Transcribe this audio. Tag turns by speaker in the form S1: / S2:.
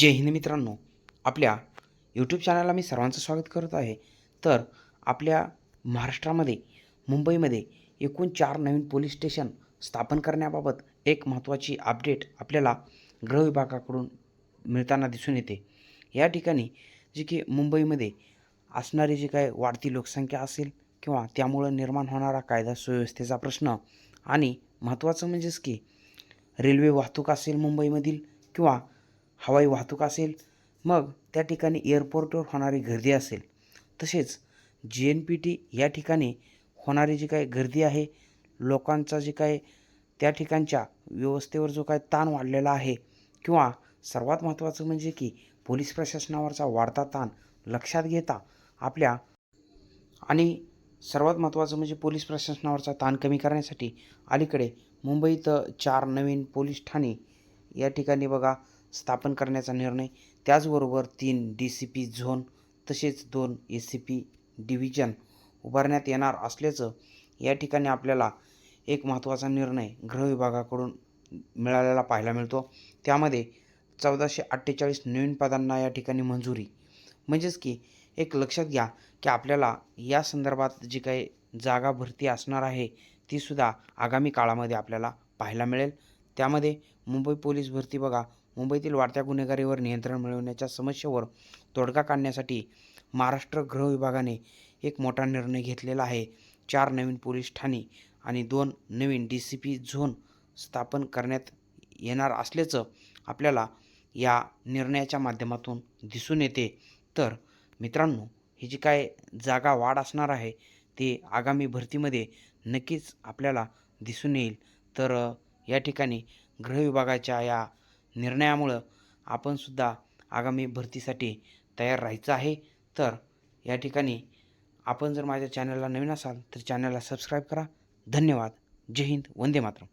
S1: जय हिंद मित्रांनो, आपल्या यूट्यूब चॅनलला मी सर्वांचं स्वागत करत आहे. तर आपल्या महाराष्ट्रामध्ये मुंबईमध्ये एकूण 4 नवीन पोलीस स्टेशन स्थापन करण्याबाबत एक महत्त्वाची अपडेट आपल्याला गृह विभागाकडून मिळताना दिसून येते. या ठिकाणी जे की मुंबईमध्ये असणारी जी काय वाढती लोकसंख्या असेल किंवा त्यामुळं निर्माण होणारा कायदा सुव्यवस्थेचा प्रश्न आणि महत्त्वाचं म्हणजेच की रेल्वे वाहतूक असेल मुंबईमधील किंवा हवाई वाहतूक असेल, मग त्या ठिकाणी एअरपोर्टवर होणारी गर्दी असेल, तसेच JNPT या ठिकाणी होणारी जी काही गर्दी आहे, लोकांचा जे काय त्या ठिकाणच्या व्यवस्थेवर जो काय ताण वाढलेला आहे किंवा सर्वात महत्त्वाचं म्हणजे की पोलीस प्रशासनावरचा वाढता ताण लक्षात घेता आपल्या आणि सर्वात महत्त्वाचं म्हणजे पोलीस प्रशासनावरचा ताण कमी करण्यासाठी अलीकडे मुंबईत 4 नवीन पोलीस ठाणे या ठिकाणी बघा स्थापन करण्याचा निर्णय, त्याचबरोबर 3 DCP झोन तसेच 2 ACP डिव्हिजन उभारण्यात येणार असल्याचं या ठिकाणी आपल्याला एक महत्त्वाचा निर्णय गृह विभागाकडून मिळालेला पाहायला मिळतो. त्यामध्ये 1448 नवीन पदांना या ठिकाणी मंजुरी. म्हणजेच की एक लक्षात घ्या की आपल्याला या संदर्भात जी काही जागा भरती असणार आहे तीसुद्धा आगामी काळामध्ये आपल्याला पाहायला मिळेल. त्यामध्ये मुंबई पोलीस भरती बघा, मुंबईतील वाढत्या गुन्हेगारीवर नियंत्रण मिळवण्याच्या समस्येवर तोडगा काढण्यासाठी महाराष्ट्र गृह विभागाने एक मोठा निर्णय घेतलेला आहे. 4 नवीन पोलीस ठाणे आणि 2 नवीन DCP झोन स्थापन करण्यात येणार असल्याचं आपल्याला या निर्णयाच्या माध्यमातून दिसून येते. तर मित्रांनो, ही जी काय जागा वाढ असणार आहे ते आगामी भरतीमध्ये नक्कीच आपल्याला दिसून येईल. तर या ठिकाणी गृह विभागाच्या या निर्णयामुळं आपणसुद्धा आगामी भरतीसाठी तयार राहायचं आहे. तर या ठिकाणी आपण जर माझ्या चॅनलला नवीन असाल तर चॅनलला सबस्क्राईब करा. धन्यवाद. जय हिंद. वंदे मातरम.